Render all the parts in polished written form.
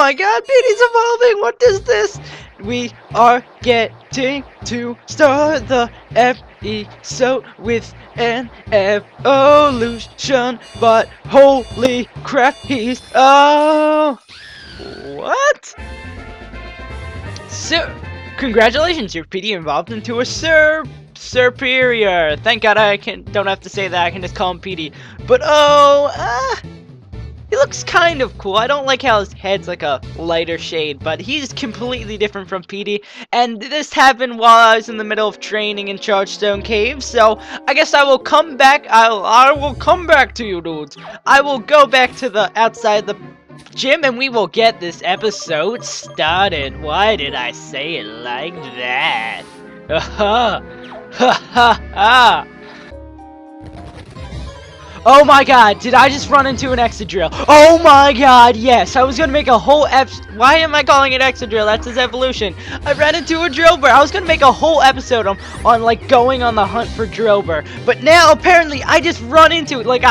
my god, Petey's evolving! What is this? We are getting to start the episode with an evolution, but holy crap, he's... Oh! What? So, congratulations, your Petey evolved into a superior. Thank God I don't have to say that, I can just call him Petey. But he looks kind of cool. I don't like how his head's like a lighter shade, but he's completely different from Petey. And this happened while I was in the middle of training in Chargestone Cave, so I guess I will come back. I will come back to you, dudes. I will go back to the outside the gym, and we will get this episode started. Why did I say it like that? Ha ha ha ha. Oh my god, did I just run into an Exadrill? Oh my god, yes, I was gonna make a whole why am I calling it Exadrill? That's his evolution. I ran into a Drillbur. I was gonna make a whole episode on like going on the hunt for Drillbur. But now apparently I just run into it. Like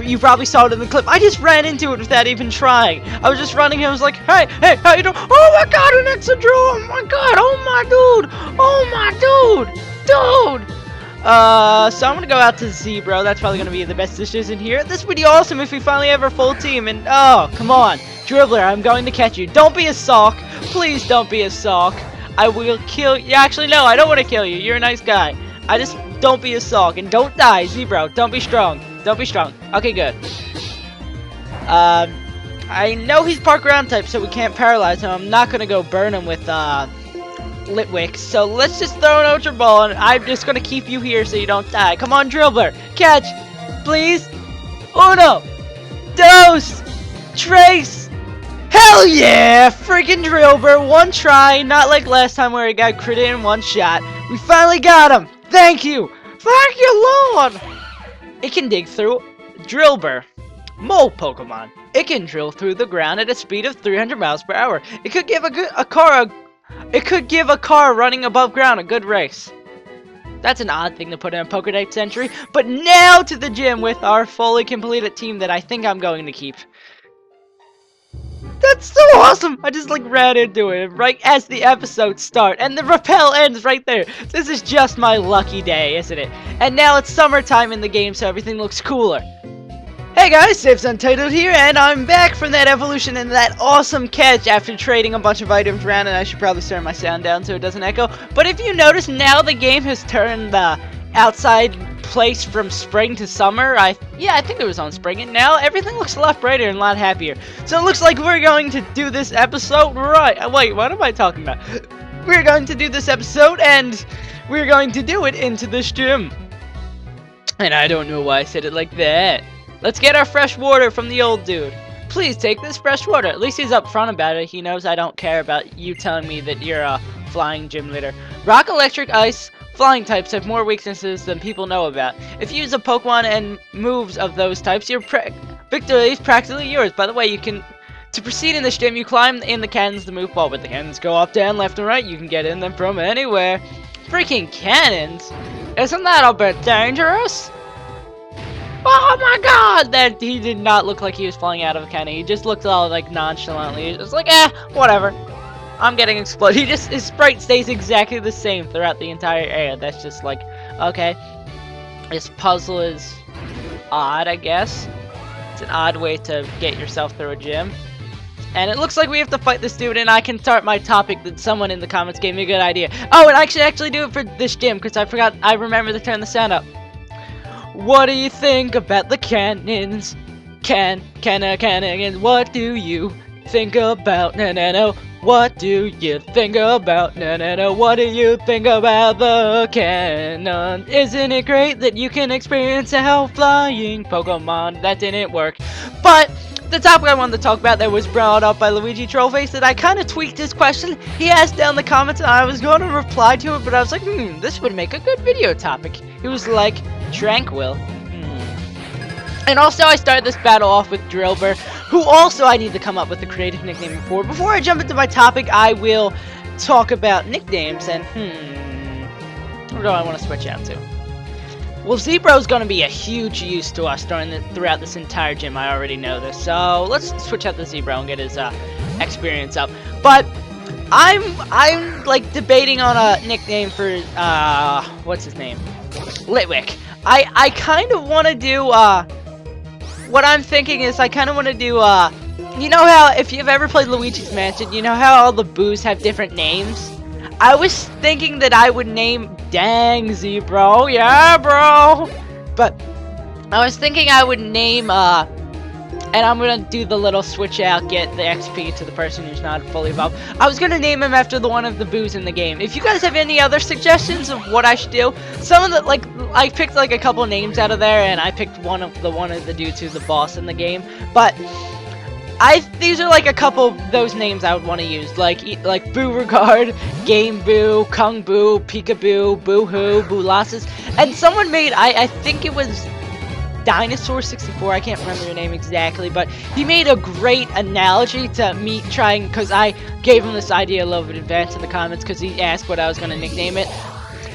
you probably saw it in the clip. I just ran into it without even trying. I was just running and I was like, hey, how you doing? Oh my god, an Exadrill! Oh my god, oh my dude! Oh my dude! So I'm gonna go out to Zebra. That's probably gonna be the best decision here. This would be awesome if we finally have our full team. And oh, come on, Dribbler, I'm going to catch you. Don't be a sock. Please don't be a sock. I will kill you. Actually, no, I don't want to kill you. You're a nice guy. I just don't be a sock and don't die, Zebra. Don't be strong. Don't be strong. Okay, good. I know he's park ground type, so we can't paralyze him. I'm not gonna go burn him with Litwick, so let's just throw an Ultra Ball, and I'm just gonna keep you here so you don't die. Come on, Dribbler, catch, please. Uno, dos, tres. Hell yeah, freaking Dribbler, one try, not like last time where he got critted in one shot. We finally got him. Thank you, Lord. It can dig through Dribbler. Mole Pokemon. It can drill through the ground at a speed of 300 miles per hour. It could give It could give a car running above ground a good race. That's an odd thing to put in a Pokédex entry. But now to the gym with our fully completed team that I think I'm going to keep. That's so awesome! I just like ran into it right as the episode starts. And the rappel ends right there. This is just my lucky day, isn't it? And now it's summertime in the game, so everything looks cooler. Hey guys, SaveAsUntitled here, and I'm back from that evolution and that awesome catch after trading a bunch of items around, and I should probably turn my sound down so it doesn't echo. But if you notice, now the game has turned the outside place from spring to summer. Yeah, I think it was on spring, and now everything looks a lot brighter and a lot happier. So it looks like we're going to do this episode right. Wait, what am I talking about? We're going to do this episode, and we're going to do it into this gym. And I don't know why I said it like that. Let's get our fresh water from the old dude. Please take this fresh water. At least he's upfront about it. He knows I don't care about you telling me that you're a flying gym leader. Rock, electric, ice, flying types have more weaknesses than people know about. If you use a Pokemon and moves of those types, your victory is practically yours. By the way, to proceed in this gym, you climb in the cannons to move forward. The cannons go up, down, left, and right. You can get in them from anywhere. Freaking cannons? Isn't that a bit dangerous? Oh my god! That he did not look like he was falling out of a cannon. He just looked all like nonchalantly. He was like, whatever. I'm getting exploded. His sprite stays exactly the same throughout the entire area. That's just like, okay. This puzzle is odd, I guess. It's an odd way to get yourself through a gym. And it looks like we have to fight this dude, and I can start my topic that someone in the comments gave me a good idea. Oh, and I should actually do it for this gym, because I remember to turn the sound up. What do you think about the cannons? Cannons. What do you think about? No. What do you think about? No. What do you think about the cannon? Isn't it great that you can experience a flying Pokemon? That didn't work. But the topic I wanted to talk about that was brought up by Luigi Trollface, that I kind of tweaked his question. He asked down in the comments, and I was going to reply to it, but I was like, this would make a good video topic. He was like, Tranquil. And also, I started this battle off with Drillbur, who also I need to come up with a creative nickname for. Before I jump into my topic, I will talk about nicknames, and what do I want to switch out to? Well, Zebro's gonna be a huge use to us throughout this entire gym. I already know this. So let's switch out the Zebro and get his experience up. But I'm like debating on a nickname for what's his name? Litwick. I kind of want to do what I'm thinking is I kind of want to do you know how if you've ever played Luigi's Mansion, you know how all the boos have different names? I was thinking that I would name Dang Zebro, yeah bro. But I was thinking I would name and I'm gonna do the little switch out, get the XP to the person who's not fully evolved. I was gonna name him after one of the boos in the game. If you guys have any other suggestions of what I should do, some of the I picked like a couple names out of there, and I picked one of the dudes who's the boss in the game. But these are like a couple of those names I would want to use, like Beauregard, Game Boo, Kung Boo, Peekaboo, Boo Hoo, Boolasses, and someone made I think it was Dinosaur 64, I can't remember your name exactly, but he made a great analogy to me trying, because I gave him this idea a little bit in advance in the comments, because he asked what I was going to nickname it.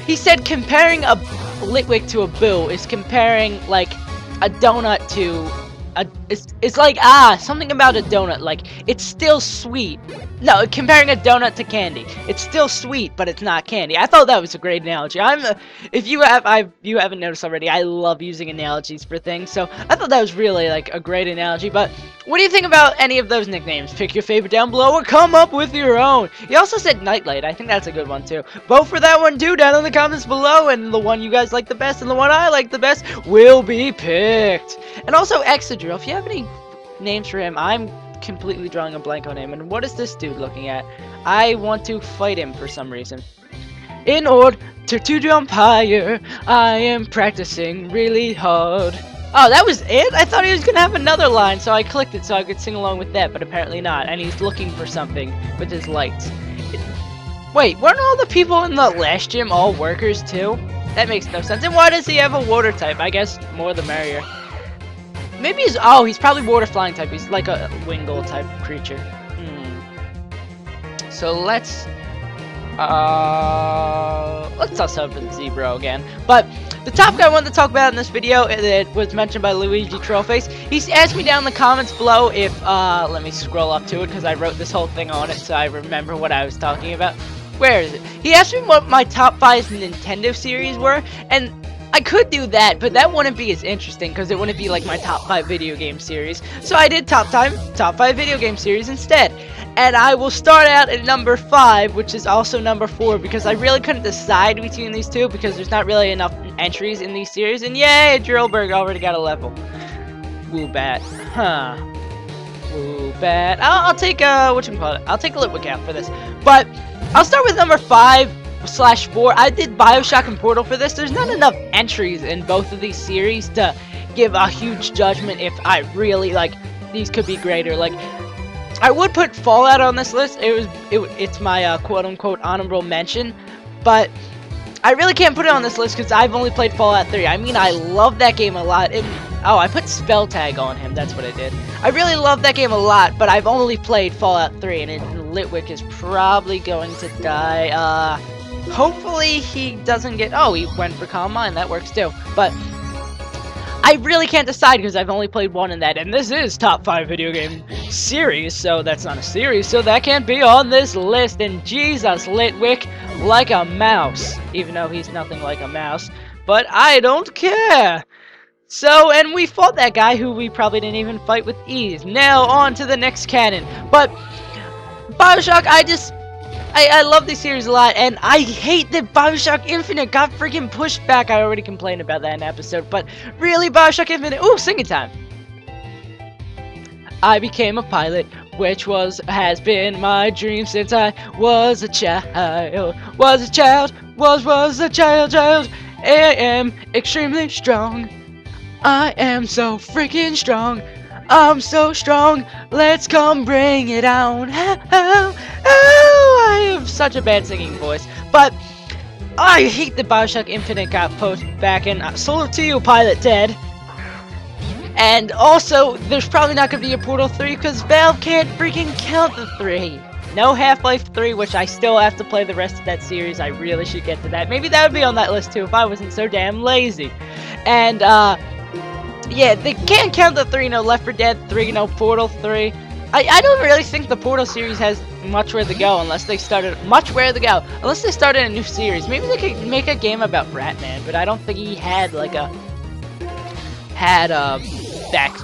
He said comparing a Litwick to a Boo is comparing, like, a donut to it's like, something about a donut, like, it's still sweet. No, comparing a donut to candy. It's still sweet, but it's not candy. I thought that was a great analogy. If you haven't noticed already, I love using analogies for things, so I thought that was really, like, a great analogy. But what do you think about any of those nicknames? Pick your favorite down below or come up with your own. He also said Nightlight. I think that's a good one, too. Vote for that one, too, down in the comments below, and the one you guys like the best and the one I like the best will be picked. And also, Exadrill, if you have any names for him, I'm completely drawing a blank on him. And what is this dude looking at? I want to fight him for some reason. In order to jump higher, I am practicing really hard. Oh, that was it? I thought he was gonna have another line, so I clicked it so I could sing along with that, but apparently not. And he's looking for something with his lights. Wait, weren't all the people in the last gym all workers too? That makes no sense. And why does he have a water type? I guess more the merrier. Maybe he's probably water flying type. He's like a Wingull type creature. So let's toss over the Zebro again. But the topic I wanted to talk about in this video that was mentioned by Luigi Trollface, he's asked me down in the comments below if let me scroll up to it because I wrote this whole thing on it so I remember what I was talking about. Where is it? He asked me what my top 5 Nintendo series were, and I could do that, but that wouldn't be as interesting because it wouldn't be like my top 5 video game series. So I did top 5 video game series instead. And I will start out at number 5, which is also number 4, because I really couldn't decide between these two because there's not really enough entries in these series. And yay, Drillberg already got a level. Woobat. Huh. Woobat. I'll take whatchamacallit. I'll take a Litwick out for this. But I'll start with number 5/4. I did Bioshock and Portal for this. There's not enough entries in both of these series to give a huge judgment if I really, like, these could be greater. Like, I would put Fallout on this list. It's my quote-unquote honorable mention, but I really can't put it on this list because I've only played Fallout 3. I mean, I love that game a lot. Oh, I put Spell Tag on him. That's what I did. I really love that game a lot, but I've only played Fallout 3, and Litwick is probably going to die. Hopefully he doesn't get... Oh, he went for Calm Mind. That works too. But I really can't decide because I've only played one in that, and this is top 5 video game series, so that's not a series, so that can't be on this list. And Jesus, Litwick, like a mouse, even though he's nothing like a mouse, but I don't care. So, and we fought that guy who we probably didn't even fight with ease. Now on to the next canon. But Bioshock, I love this series a lot, and I hate that Bioshock Infinite got freaking pushed back. I already complained about that in an episode, but really, Bioshock Infinite... Ooh, singing time! I became a pilot, which has been my dream since I was a child. Was a child. I am extremely strong. I am so freaking strong. I'm so strong. Let's come bring it on. I have such a bad singing voice, but I hate that Bioshock Infinite got pushed back, and salute to you, Pilot Ted. And also, there's probably not going to be a Portal 3 because Valve can't freaking count the 3. No Half-Life 3, which I still have to play the rest of that series. I really should get to that. Maybe that would be on that list too if I wasn't so damn lazy. And, yeah, they can't count the 3, no Left 4 Dead 3, no Portal 3. I don't really think the Portal series has much where to go unless they started unless they started a new series. Maybe they could make a game about Ratman, but I don't think he had like a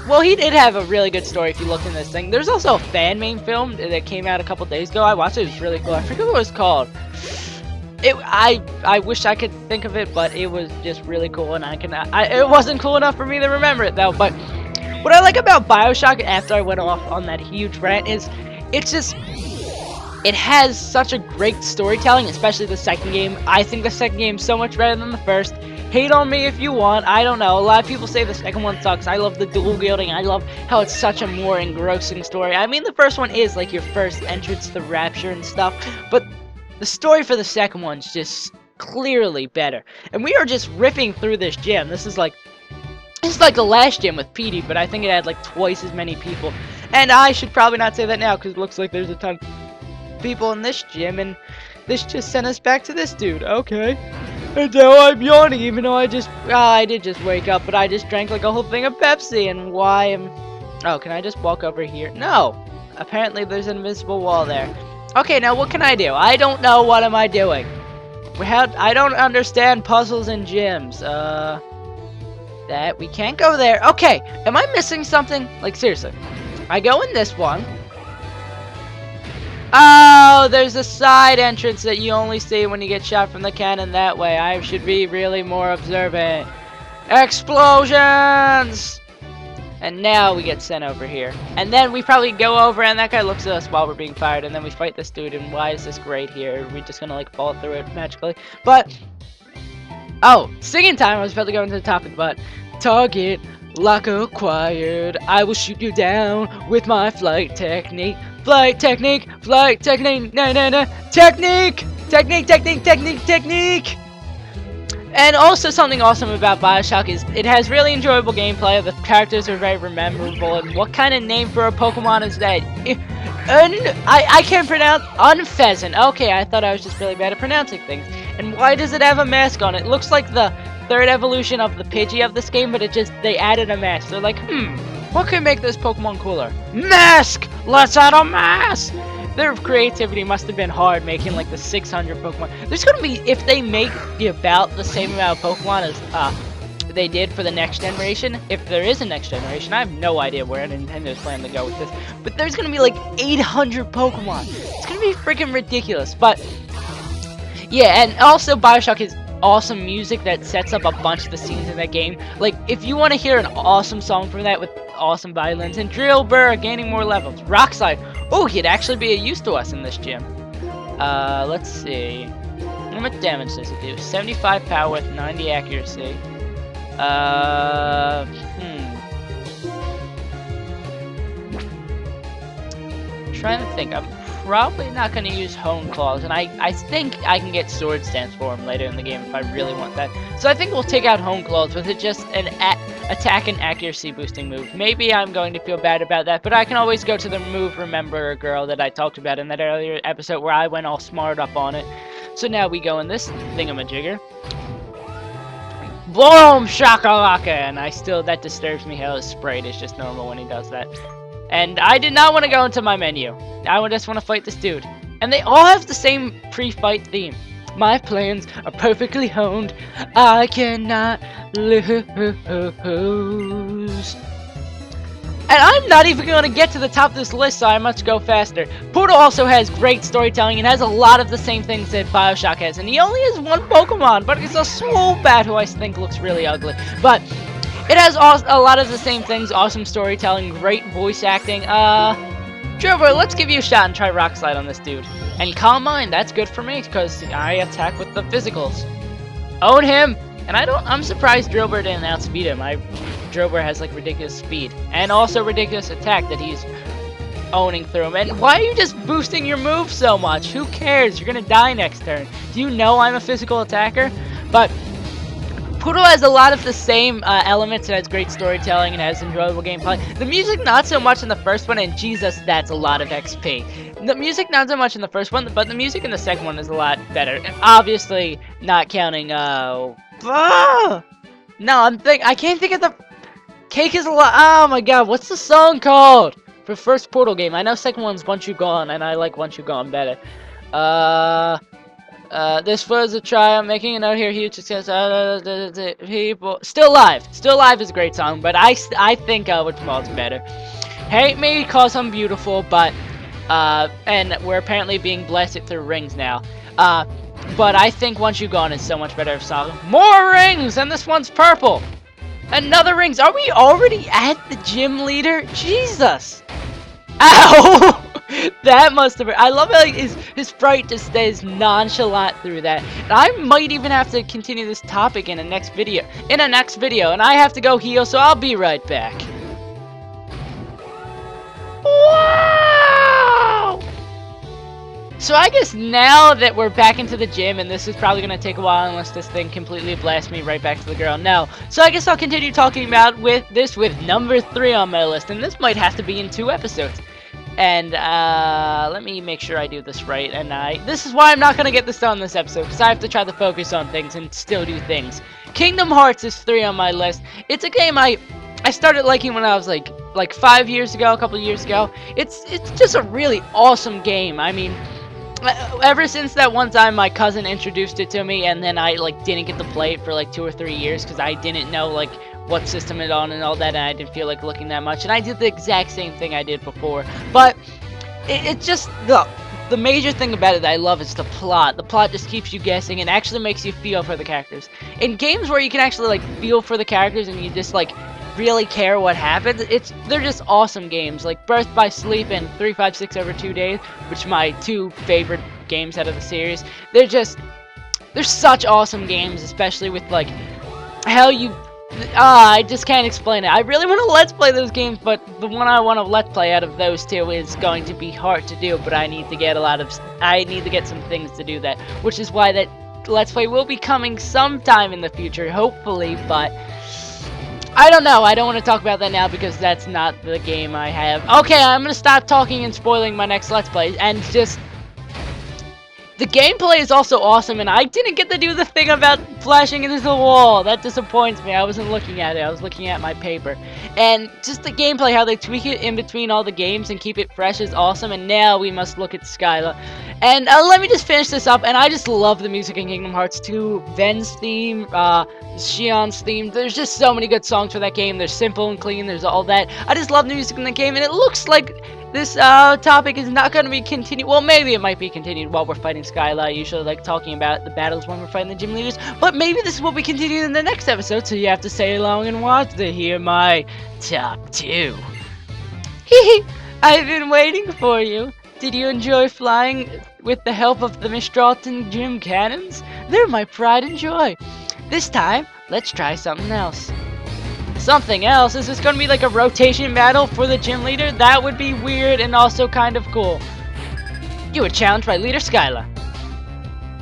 well, he did have a really good story if you look in this thing. There's also a fan-made film that came out a couple days ago. I watched it. It was really cool. I forget what it was called. I wish I could think of it, but it was just really cool, and it wasn't cool enough for me to remember it though. But what I like about BioShock after I went off on that huge rant is it has such a great storytelling, especially the second game. I think the second game is so much better than the first. Hate on me if you want, I don't know. A lot of people say the second one sucks. I love the dual wielding. I love how it's such a more engrossing story. I mean, the first one is like your first entrance to Rapture and stuff, but the story for the second one's just clearly better. And we are just ripping through this gym. This is like the last gym with Petey, but I think it had like twice as many people. And I should probably not say that now because it looks like there's a ton of people in this gym, and this just sent us back to this dude. Okay. And now I'm yawning, even though I did just wake up, but I just drank like a whole thing of Pepsi, and oh, can I just walk over here? No! Apparently there's an invisible wall there. Okay, now what can I do? I don't know, what am I doing? I don't understand puzzles and gyms. We can't go there. Okay, am I missing something? Like, seriously. I go in this one. Oh, there's a side entrance that you only see when you get shot from the cannon that way. I should be really more observant. Explosions! And now we get sent over here. And then we probably go over and that guy looks at us while we're being fired. And then we fight this dude, and why is this great here? Are we just gonna like fall through it magically? But, oh, singing time. I was about to go into the topic, but target lock acquired. I will shoot you down with my flight technique. Flight technique, na na na, technique. And also something awesome about BioShock is it has really enjoyable gameplay. The characters are very memorable. And what kind of name for a Pokemon is that? I can't pronounce Unpheasant. Okay, I thought I was just really bad at pronouncing things. And why does it have a mask on? It looks like the third evolution of the Pidgey of this game, but they added a mask. They're like, what could make this Pokemon cooler? Mask! Let's add a mask! Their creativity must have been hard making like the 600 Pokemon. There's gonna be, if they make about the same amount of Pokemon as they did for the next generation, if there is a next generation, I have no idea where Nintendo's planning to go with this, but there's gonna be like 800 Pokemon. It's gonna be freaking ridiculous. But yeah, and also BioShock is awesome music that sets up a bunch of the scenes in that game. Like, if you want to hear an awesome song from that with awesome violins, and Drill Burr gaining more levels, Rockslide, oh, he'd actually be a use to us in this gym. Let's see. How much damage does it do? 75 power with 90 accuracy. Trying to think. I'm probably not going to use Hone Claws, and I think I can get Sword Stance for him later in the game if I really want that. So I think we'll take out Hone Claws with it just an attack and accuracy boosting move. Maybe I'm going to feel bad about that, but I can always go to the move Remember Girl that I talked about in that earlier episode where I went all smart up on it. So now we go in this thingamajigger. Boom! Shakalaka! And that disturbs me how his sprite is just normal when he does that. And I did not want to go into my menu. I just want to fight this dude. And they all have the same pre-fight theme. My plans are perfectly honed. I cannot lose. And I'm not even going to get to the top of this list, so I must go faster. Portal also has great storytelling and has a lot of the same things that BioShock has. And he only has one Pokemon, but it's a Swoobat who I think looks really ugly. But it has a lot of the same things, awesome storytelling, great voice acting. Drover, let's give you a shot and try Rock Slide on this dude. And Calm Mind, that's good for me, because I attack with the physicals. Own him! And I'm surprised Drover didn't outspeed him. Drover has like ridiculous speed. And also ridiculous attack that he's owning through him. And why are you just boosting your move so much? Who cares? You're gonna die next turn. Do you know I'm a physical attacker? But Poodle has a lot of the same elements. It has great storytelling and has enjoyable gameplay. The music not so much in the first one, and Jesus, that's a lot of XP. The music not so much in the first one, but the music in the second one is a lot better. And obviously, not counting, no, I can't think of the... Cake is a lot... Oh my god, what's the song called? For first Portal game. I know second one's Once You Gone, and I like Once You Gone better. This was a try. I'm making a note here. Huge success. People Still Alive. Still Alive is a great song, but I think what's better. Hate Me, cause I'm beautiful, but and we're apparently being blessed through rings now. But I think Once You Gone is so much better of a song. More rings, and this one's purple. Another rings. Are we already at the gym leader? Jesus. Ow! That must have been... I love how his sprite just stays nonchalant through that. And I might even have to continue this topic in a next video. And I have to go heal, so I'll be right back. Wow! So I guess now that we're back into the gym, and this is probably going to take a while unless this thing completely blasts me right back to the girl. No. So I guess I'll continue talking about with number 3 on my list. And this might have to be in 2 episodes. And, let me make sure I do this right, and this is why I'm not gonna get this done this episode, because I have to try to focus on things and still do things. Kingdom Hearts is 3 on my list. It's a game I started liking when I was, like 5 years ago, a couple of years ago. It's just a really awesome game. I mean, ever since that one time my cousin introduced it to me, and then I, didn't get to play it for, 2 or 3 years, because I didn't know, what system it on and all that, and I didn't feel like looking that much, and I did the exact same thing I did before. But it just the major thing about it that I love is the plot. The plot just keeps you guessing and actually makes you feel for the characters. In games where you can actually feel for the characters and you just really care what happens, they're just awesome games. Like Birth by Sleep and 356 Over 2 Days, which are my 2 favorite games out of the series. They're such awesome games, especially with how you... I just can't explain it. I really want to let's play those games, but the one I want to let's play out of those 2 is going to be hard to do, but I need to get some things to do that, which is why that let's play will be coming sometime in the future, hopefully, but I don't know. I don't want to talk about that now because that's not the game I have. Okay, I'm going to stop talking and spoiling my next let's play, and just... The gameplay is also awesome, and I didn't get to do the thing about flashing into the wall. That disappoints me. I wasn't looking at it. I was looking at my paper. And just the gameplay, how they tweak it in between all the games and keep it fresh is awesome. And now we must look at Skyla. And let me just finish this up. And I just love the music in Kingdom Hearts 2. Ven's theme, Shion's theme. There's just so many good songs for that game. They're simple and clean. There's all that. I just love the music in the game, and it looks like... This topic is not going to be continued. Well, maybe it might be continued while we're fighting Skyla. I usually like talking about the battles when we're fighting the gym leaders. But maybe this will be continued in the next episode, so you have to stay along and watch to hear my top 2. Hehe, I've been waiting for you. Did you enjoy flying with the help of the Mistralton gym cannons? They're my pride and joy. This time, let's try something else. Something else? Is this going to be like a rotation battle for the gym leader? That would be weird and also kind of cool. You were challenged by Leader Skyla.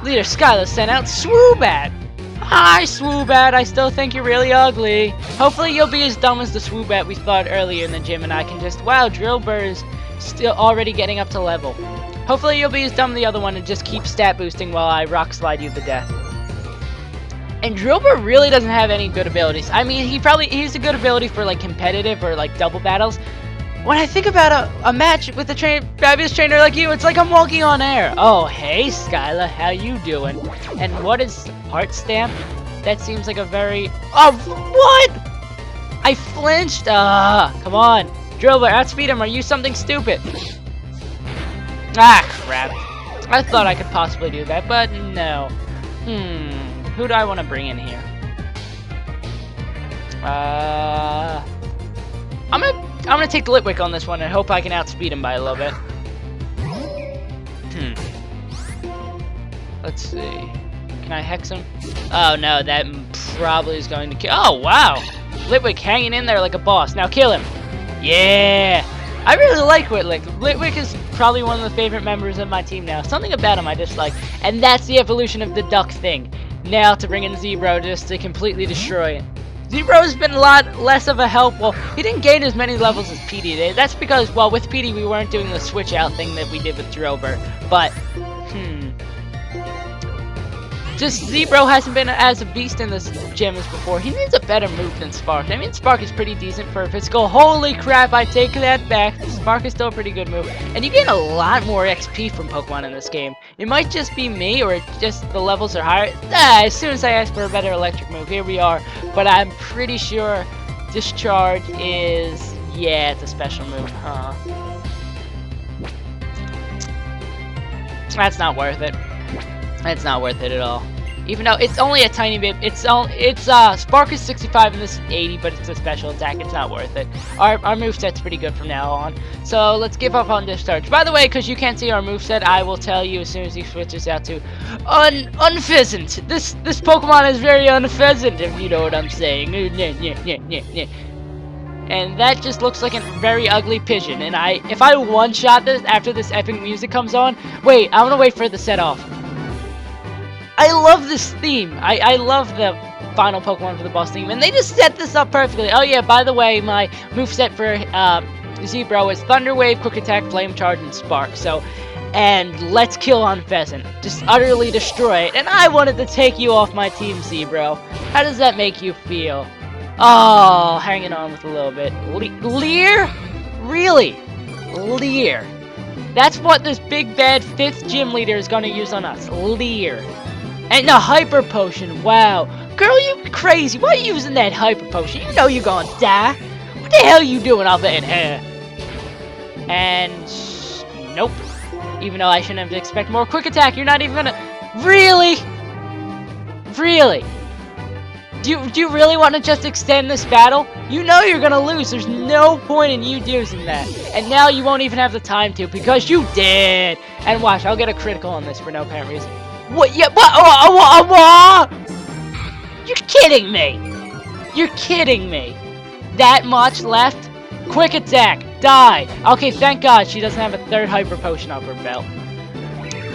Leader Skyla sent out Swoobat. Hi, Swoobat. I still think you're really ugly. Hopefully you'll be as dumb as the Swoobat we fought earlier in the gym, and I can just... Wow, Drillbur is still already getting up to level. Hopefully you'll be as dumb as the other one and just keep stat boosting while I rock slide you to death. And Drillbur really doesn't have any good abilities. I mean, he's a good ability for competitive or double battles. When I think about a match with a fabulous trainer like you, it's like I'm walking on air. Oh, hey Skyla, how you doing? And what is Heart Stamp? That seems like a very... Oh, what? I flinched. Come on. Drillbur, outspeed him. Are you something stupid? Ah, crap. I thought I could possibly do that, but no. Who do I want to bring in here? I'm gonna take Litwick on this one and hope I can outspeed him by a little bit. Let's see. Can I hex him? Oh no, that probably is going to kill. Oh wow, Litwick hanging in there like a boss. Now kill him. Yeah. I really like Litwick. Litwick is probably one of the favorite members of my team now. Something about him I dislike, and that's the evolution of the duck thing. now to bring in Zebro just to completely destroy it. Zebro's been a lot less of a help. Well, he didn't gain as many levels as Petey did. That's because, well, with Petey we weren't doing the switch out thing that we did with Drover. But, just Zebro hasn't been as a beast in this gym as before. He needs a better move than Spark. I mean, Spark is pretty decent for physical. Holy crap, I take that back. Spark is still a pretty good move. And you gain a lot more XP from Pokemon in this game. It might just be me, or just the levels are higher. As soon as I ask for a better electric move, here we are. But I'm pretty sure Discharge is... yeah, it's a special move, huh? That's not worth it. It's not worth it at all. Even though it's only a tiny bit, Spark is 65 and this is 80, but it's a special attack. It's not worth it. Our moveset's pretty good from now on. So let's give up on Discharge. By the way, because you can't see our moveset, I will tell you as soon as he switches out to Unpheasant. This Pokemon is very unpheasant, if you know what I'm saying. And that just looks like a very ugly pigeon. And if I one-shot this after this epic music comes on, wait, I'm gonna wait for the set off. I love this theme. I love the final Pokemon for the boss theme, and they just set this up perfectly. Oh yeah, by the way, my moveset for Zebro is Thunder Wave, Quick Attack, Flame Charge, and Spark. So, and Let's Kill on Pheasant. Just utterly destroy it. And I wanted to take you off my team, Zebro. How does that make you feel? Oh, hanging on with a little bit. Leer? Really? Leer. That's what this big bad 5th gym leader is gonna use on us. Leer. And the Hyper Potion, wow. Girl, you crazy. Why are you using that Hyper Potion? You know you're gonna die. What the hell are you doing out there in here? And... nope. Even though I shouldn't have to expect more Quick Attack, you're not even gonna... Really? Really? Do you really want to just extend this battle? You know you're gonna lose. There's no point in you using that. And now you won't even have the time to, because you did. And watch, I'll get a critical on this for no apparent reason. What? Yeah, what? You're kidding me. You're kidding me. That much left? Quick Attack. Die. Okay, thank God she doesn't have a 3rd Hyper Potion up her belt.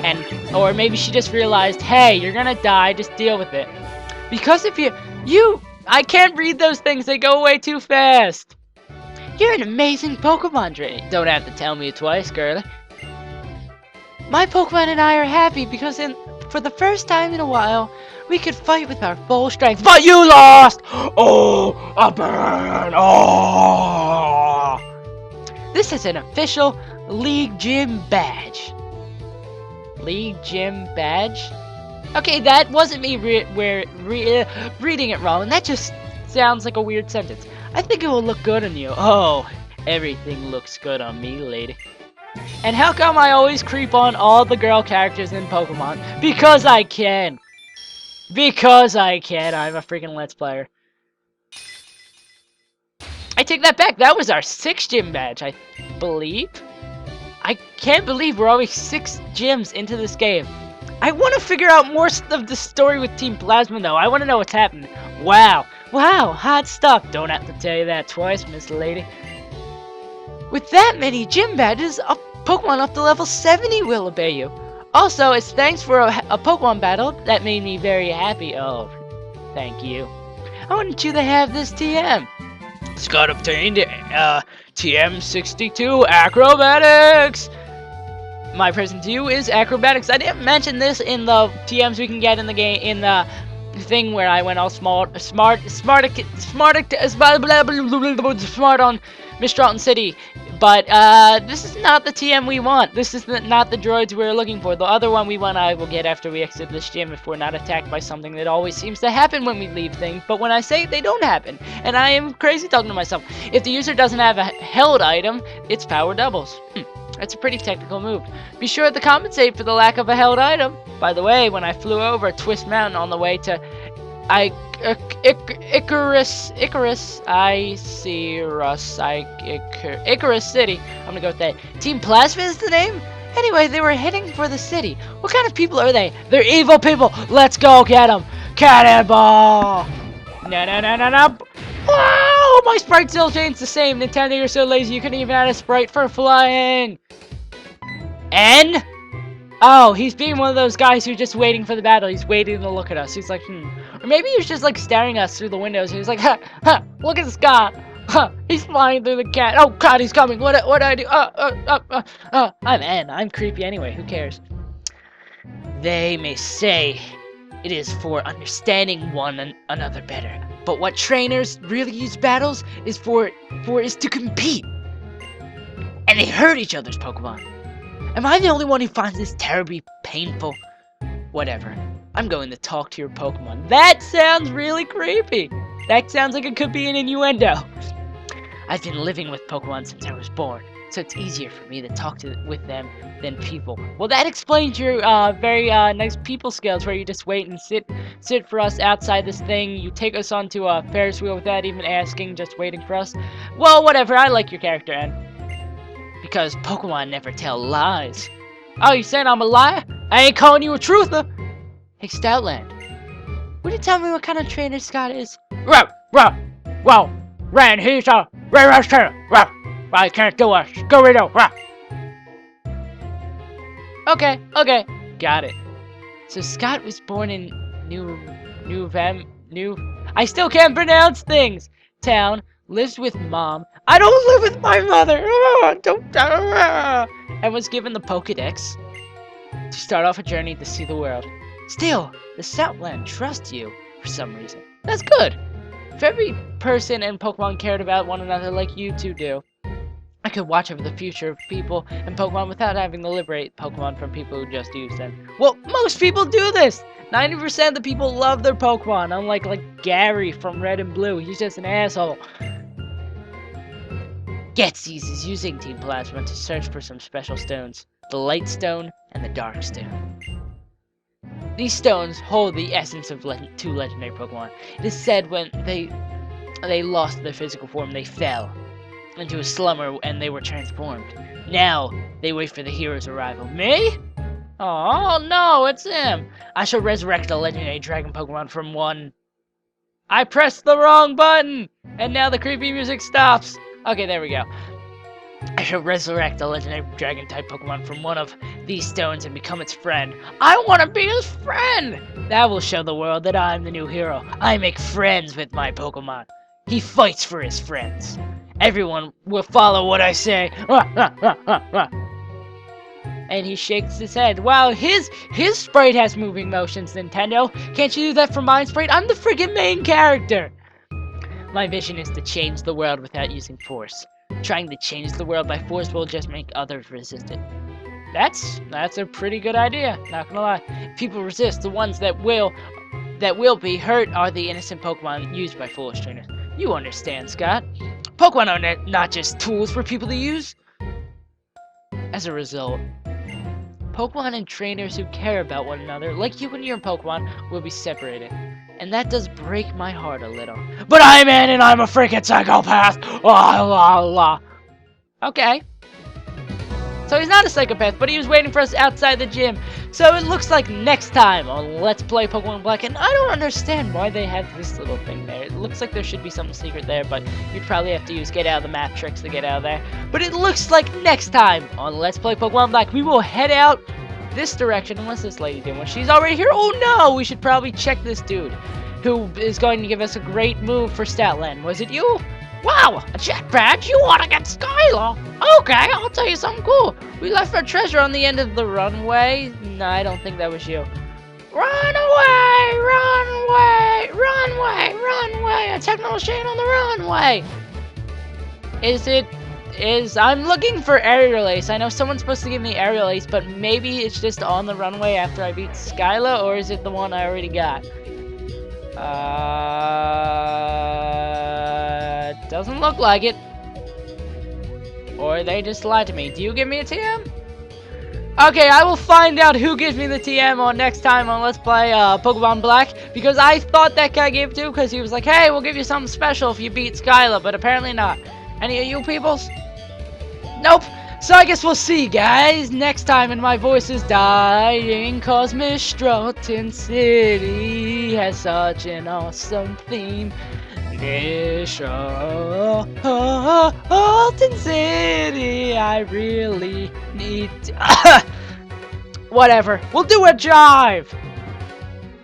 And, or maybe she just realized, hey, you're gonna die, just deal with it. Because if I can't read those things, they go away too fast. You're an amazing Pokemon trainer. Don't have to tell me it twice, girlie. My Pokemon and I are happy because for the first time in a while, we could fight with our full strength. But you lost! Oh, a burn! Oh! This is an official League Gym badge. League Gym badge? Okay, that wasn't me reading it wrong. That just sounds like a weird sentence. I think it will look good on you. Oh, everything looks good on me, lady. And how come I always creep on all the girl characters in Pokemon? Because I can. Because I can. I'm a freaking Let's Player. I take that back. That was our 6th gym badge, I believe. I can't believe we're always 6 gyms into this game. I want to figure out more of the story with Team Plasma, though. I want to know what's happening. Wow. Wow, hot stuff. Don't have to tell you that twice, Miss Lady. With that many gym badges, a Pokemon up to level 70 will obey you. Also, it's thanks for a Pokemon battle that made me very happy. Oh, thank you. I wanted you to have this TM. Scott obtained TM62 Acrobatics. My present to you is Acrobatics. I didn't mention this in the TMs we can get in the game, in the thing where I went all smart on Mistralton City. But this is not the TM we want. This is not the droids we're looking for. The other one we want I will get after we exit this gym if we're not attacked by something that always seems to happen when we leave things. But when I say it, they don't happen. And I am crazy talking to myself. If the user doesn't have a held item, its power doubles. That's a pretty technical move. Be sure to compensate for the lack of a held item. By the way, when I flew over Twist Mountain on the way to Icarus City. I'm gonna go with that. Team Plasma is the name? Anyway, they were heading for the city. What kind of people are they? They're evil people. Let's go get them. Cannonball! No. Wow! My sprite still chain's the same. Nintendo, you're so lazy you couldn't even add a sprite for flying. N? Oh, he's being one of those guys who's just waiting for the battle. He's waiting to look at us. He's like, Or maybe he's just like staring at us through the windows. He's like, ha, ha, look at this guy. Huh, he's flying through the cat. Oh God, he's coming. What do I do? I'm creepy anyway. Who cares? They may say it is for understanding one another better, but what trainers really use battles is for is to compete, and they hurt each other's Pokemon. Am I the only one who finds this terribly painful? Whatever. I'm going to talk to your Pokemon. That sounds really creepy. That sounds like it could be an innuendo. I've been living with Pokemon since I was born, so it's easier for me to talk with them than people. Well, that explains your very nice people skills, where you just wait and sit for us outside this thing. You take us onto a Ferris wheel without even asking, just waiting for us. Well, whatever. I like your character, N. Because Pokemon never tell lies. Oh, you saying I'm a liar? I ain't calling you a truther. Hey, Stoutland, would you tell me what kind of trainer Scott is? Well, Ran, he's a rare trainer. I can't do a Scooby-Doo. Okay, got it. So Scott was born in I still can't pronounce things. Town, lives with mom. I don't live with my mother. And was given the Pokedex to start off a journey to see the world. Still, the Southland trusts you for some reason. That's good. If every person and Pokemon cared about one another like you two do, I could watch over the future of people and Pokemon without having to liberate Pokemon from people who just use them. Well, most people do this! 90% of the people love their Pokemon, unlike Gary from Red and Blue. He's just an asshole. Getsy's is using Team Plasma to search for some special stones. The Light Stone and the Dark Stone. These stones hold the essence of two legendary Pokemon. It is said when they lost their physical form, they fell into a slumber and they were transformed. Now, they wait for the hero's arrival. Me? Oh no, it's him! I shall resurrect a legendary dragon Pokemon from one... I pressed the wrong button! And now the creepy music stops! Okay, there we go. I shall resurrect a legendary dragon-type Pokemon from one of these stones and become its friend. I want to be his friend! That will show the world that I'm the new hero. I make friends with my Pokemon. He fights for his friends. Everyone will follow what I say. And he shakes his head. Wow, his sprite has moving motions, Nintendo. Can't you do that for my sprite? I'm the freaking main character. My vision is to change the world without using force. Trying to change the world by force will just make others resist it. That's a pretty good idea, not gonna lie. People resist. The ones that will be hurt are the innocent Pokemon used by foolish trainers. You understand, Scott. Pokemon are not just tools for people to use. As a result, Pokemon and trainers who care about one another, like you and your Pokemon, will be separated. And that does break my heart a little. But I'm in and I'm a freaking psychopath! La la la. Okay. So he's not a psychopath, but he was waiting for us outside the gym. So it looks like next time on Let's Play Pokemon Black, and I don't understand why they have this little thing there. It looks like there should be something secret there, but you'd probably have to use get out of the map tricks to get out of there. But it looks like next time on Let's Play Pokemon Black, we will head out this direction, unless this lady did one. She's already here. Oh no, we should probably check this dude, who is going to give us a great move for Statland. Was it you? Wow, a jetpack? You want to get Skyla? Okay, I'll tell you something cool. We left our treasure on the end of the runway. No, I don't think that was you. Run away! Runway! Runway! Runway! A techno machine on the runway! I'm looking for Aerial Ace. I know someone's supposed to give me Aerial Ace, but maybe it's just on the runway after I beat Skyla, or is it the one I already got? Doesn't look like it. Or they just lied to me. Do you give me a TM? Okay, I will find out who gives me the TM on next time on Let's Play Pokemon Black, because I thought that guy gave it to, because he was like, hey, we'll give you something special if you beat Skyla, but apparently not. Any of you peoples? Nope. So I guess we'll see, guys, next time. And my voice is dying, cause Mistralton City has such an awesome theme. Mistralton City, I really need to... Whatever. We'll do a drive.